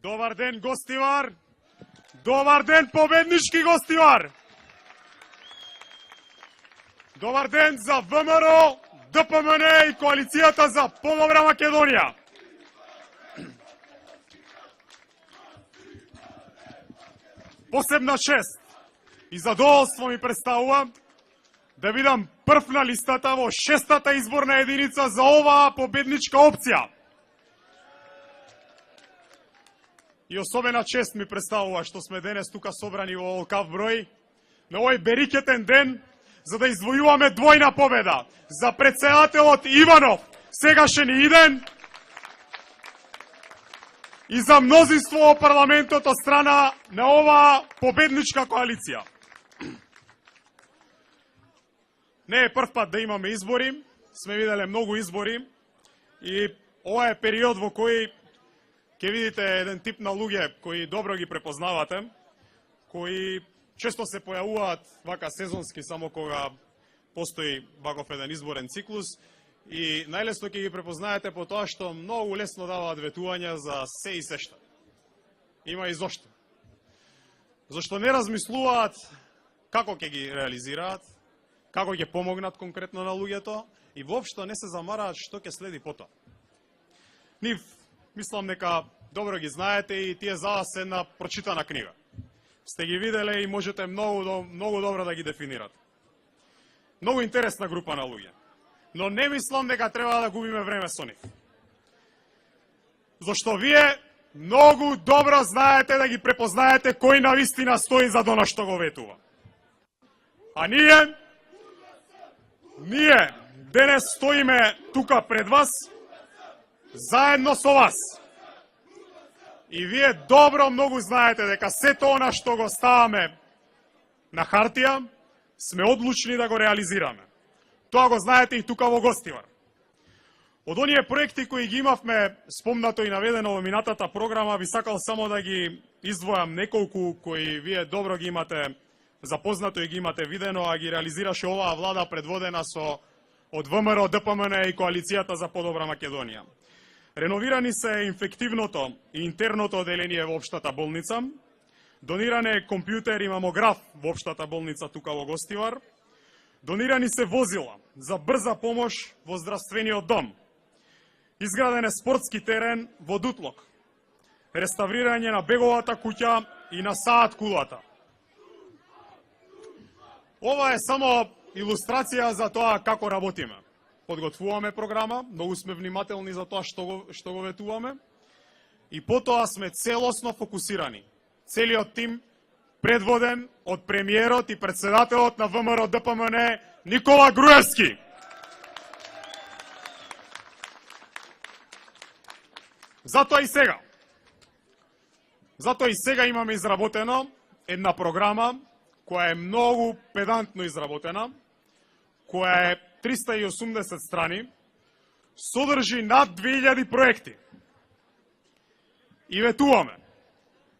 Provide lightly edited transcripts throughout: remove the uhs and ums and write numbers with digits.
Добар ден, гостивар! Добар ден, победнички гостивар! Добар ден за ВМРО, ДПМН и коалицијата за подобра Македонија! Посебна чест и задоволство ми представува да бидам прв на листата во 6-та изборна единица за оваа победничка опција. И особена чест ми представува што сме денес тука собрани во оваков број на овој берикетен ден за да извојуваме двојна победа за претседателот Иванов, сегашен и иден, и за мнозинство во парламентот од страна на оваа победничка коалиција. Не е прв пат да имаме избори, сме виделе многу избори и ова е период во кој ќе видите еден тип на луѓе кои добро ги препознавате, кои често се појавуваат вака сезонски само кога постои ваков еден изборен циклус и најлесно ќе ги препознаете по тоа што многу лесно даваат ветувања за се и сешта. Има и зошто. Зашто не размислуваат како ќе ги реализираат, како ќе помогнат конкретно на луѓето и воопшто не се замараат што ќе следи потоа. Нив, мислам дека добро ги знаете и тие за вас една прочитана книга. Сте ги виделе и можете многу добро да ги дефинирате. Многу интересна група на луѓе. Но не мислам дека треба да губиме време со нив. Зашто вие многу добро знаете да ги препознаете кој навистина стои за она што го ветува. А ние денес стоиме тука пред вас заедно со вас. И вие добро многу знаете дека сето она што го ставаме на хартија, сме одлучни да го реализираме. Тоа го знаете и тука во Гостивар. Од оние проекти кои ги имавме спомнато и наведено во минатата програма, би сакал само да ги издвојам неколку кои вие добро ги имате запознато и ги имате видено, а ги реализираше оваа влада предводена од ВМРО, ДПМН и коалицијата за подобра Македонија. Реновирани се инфективното и интерното оделение во општата болница, дониран е компјутер и мамограф во општата болница тука во Гостивар, донирани се возила за брза помош во здравствениот дом, изграден е спортски терен во Дутлок, реставрирање на беговата куќа и на саат кулата. Ова е само илустрација за тоа како работиме. Подготвуваме програма, многу сме внимателни за тоа што го ветуваме и потоа сме целосно фокусирани. Целиот тим предводен од премиерот и председателот на ВМРО ДПМН Никола Груевски. Затоа и сега имаме изработено една програма која е многу педантно изработена, која е 380 страни, содржи над 2000 проекти. И ветуваме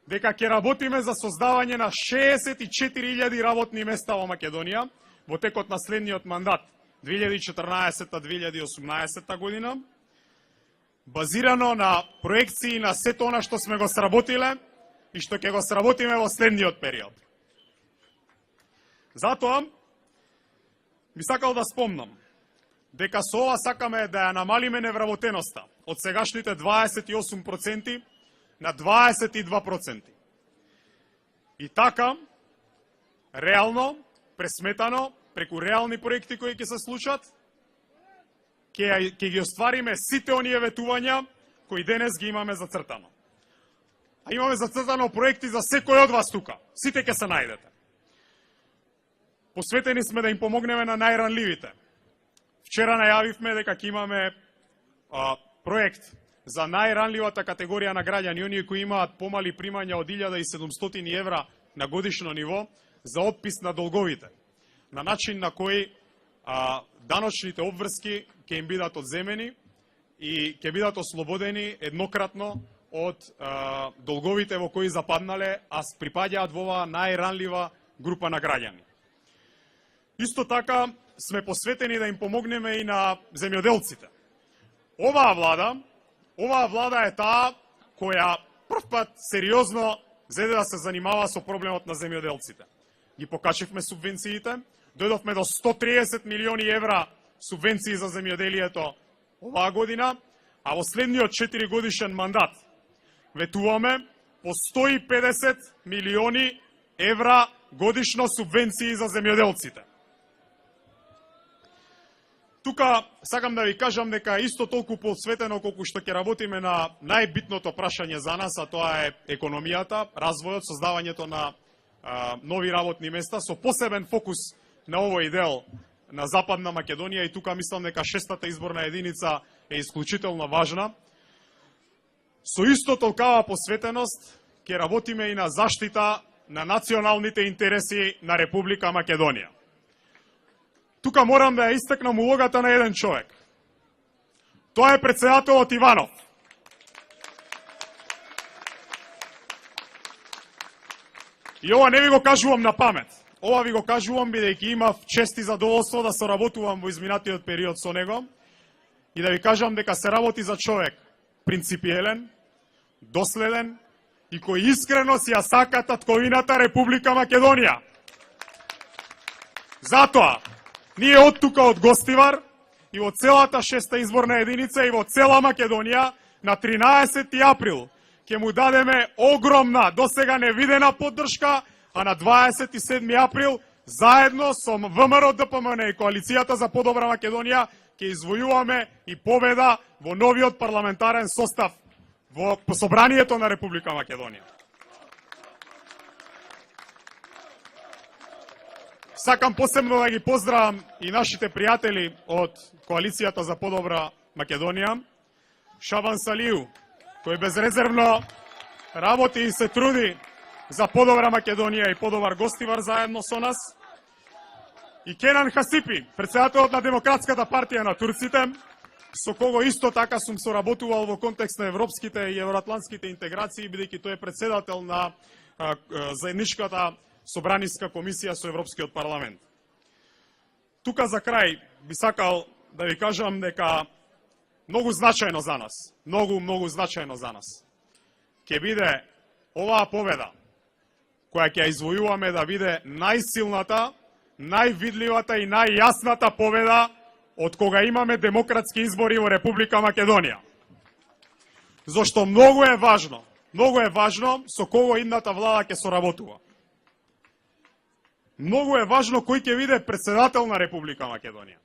дека ќе работиме за создавање на 64.000 работни места во Македонија во текот на следниот мандат 2014-2018 година, базирано на проекции на сето она што сме го сработиле и што ќе го сработиме во следниот период. Затоа би сакал да спомнам дека со ова сакаме да ја намалиме невработеноста од сегашните 28% на 22%. И така, реално, пресметано, преку реални проекти кои ќе се случат, ќе ги оствариме сите оние ветувања кои денес ги имаме зацртано. А имаме зацртано проекти за секој од вас тука. Сите ќе се најдете. Посветени сме да им помогнеме на најранливите. Вчера најавивме дека ќе имаме проект за најранливата категорија на граѓани, оние кои имаат помали примања од 1700 евра на годишно ниво за отпис на долговите, на начин на кој даночните обврски ќе им бидат одземени и ќе бидат ослободени еднократно од долговите во кои западнале, а припаѓаат во оваа најранлива група на граѓани. Исто така сме посветени да им помогнеме и на земјоделците. Оваа влада е таа која прв првпат сериозно зеде да се занимава со проблемот на земјоделците. Ги покачивме субвенциите, дојдовме до 130 милиони евра субвенции за земјоделието оваа година, а во следниот 4 годишен мандат ветуваме по 150 милиони евра годишно субвенции за земјоделците. Тука сакам да ви кажам дека исто толку посветено колку што ќе работиме на најбитното прашање за нас, а тоа е економијата, развојот, создавањето на нови работни места, со посебен фокус на овој дел на Западна Македонија, и тука мислам дека 6-та изборна единица е исклучително важна. Со исто толкава посветеност ќе работиме и на заштита на националните интереси на Република Македонија. Тука морам да ја истакнам улогата на еден човек. Тоа е председателот Иванов. И ова не ви го кажувам на памет. Ова ви го кажувам бидејќи имав чест и задоволство да соработувам во изминатиот период со него и да ви кажам дека се работи за човек принципиелен, доследен и кој искрено си ја сака татковината Република Македонија. Затоа, ние од тука од Гостивар и во целата 6-та изборна единица и во цела Македонија на 13 април ќе му дадеме огромна, досега невидена поддршка, а на 27 април заедно со ВМРО ДПМН и Коалицијата за подобра Македонија ќе извојуваме и победа во новиот парламентарен состав во Собранието на Република Македонија. Сакам посебно да ги поздравам и нашите пријатели од Коалицијата за подобра Македонија, Шабан Салију, кој безрезервно работи и се труди за подобра Македонија и подобар Гостивар заедно со нас, и Кенан Хасипи, председателот на Демократската партија на турците, со кого исто така сум соработувал во контекст на европските и евроатлантските интеграции, бидејќи тој е председател на заедничката Собраниска комисија со Европскиот парламент. Тука за крај би сакал да ви кажам дека многу значајно за нас, многу значајно за нас ќе биде оваа победа која ќе ја извојуваме да биде најсилната, највидливата и најјасната победа од кога имаме демократски избори во Република Македонија. Зошто многу е важно со кого идната влада ќе соработува. Многу е важно кој ќе биде председател на Република Македонија.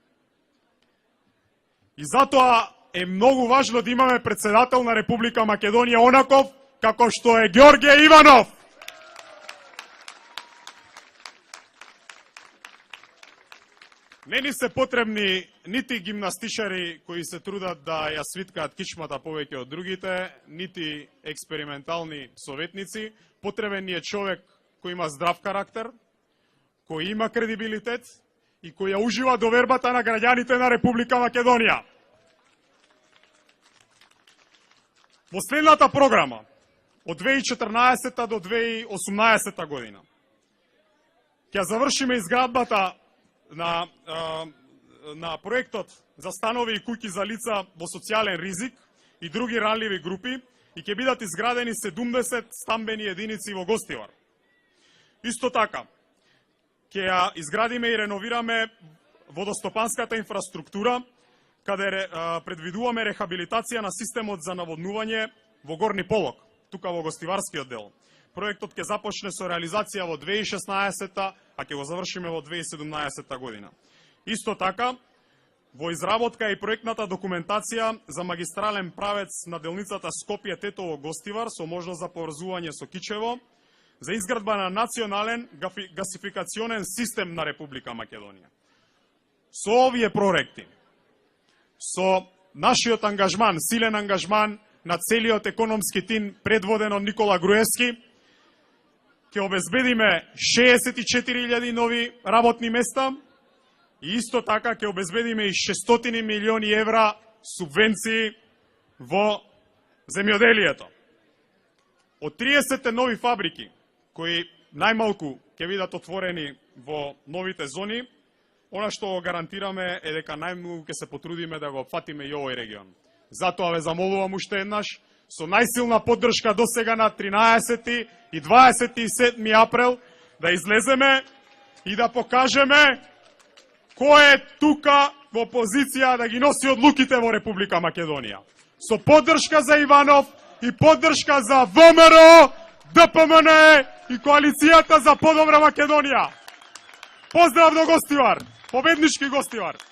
И затоа е многу важно да имаме председател на Република Македонија онаков како што е Ѓорѓе Иванов. Не ни се потребни нити гимнастичари кои се трудат да ја свиткаат кичмата повеќе од другите, нити експериментални советници. Потребен ни е човек кој има здрав карактер, кој има кредибилитет и кој ја ужива довербата на граѓаните на Република Македонија. Во следната програма од 2014 до 2018 година ќе завршиме изградбата на проектот за станови и куќи за лица во социјален ризик и други ранливи групи и ќе бидат изградени 70 стамбени единици во Гостивар. Исто така, ќе ја изградиме и реновираме водостопанската инфраструктура, каде предвидуваме рехабилитација на системот за наводнување во Горни Полог, тука во Гостиварскиот дел. Проектот ќе започне со реализација во 2016, а ќе го завршиме во 2017 година. Исто така, во изработка е и проектната документација за магистрален правец на делницата Скопје-Тетово-Гостивар со можност за поврзување со Кичево, за изградба на национален гасификационен систем на Република Македонија. Со овие проекти, со нашиот ангажман, силен ангажман на целиот економски тим предводен од Никола Груевски, ќе обезбедиме 64.000 нови работни места и исто така ќе обезбедиме и 600 милиони евра субвенции во земјоделието. Од 30 нови фабрики, кои најмалку ќе бидат отворени во новите зони, она што го гарантираме е дека најмногу ќе се потрудиме да го опфатиме и овој регион. Затоа ве замолувам уште еднаш, со најсилна поддршка до сега на 13 и 27 април да излеземе и да покажеме кој е тука во позиција да ги носи одлуките во Република Македонија. Со поддршка за Иванов и поддршка за ВМРО, ДПМН и коалицијата за подобра Македонија. Поздрав до Гостивар, победнички Гостивар!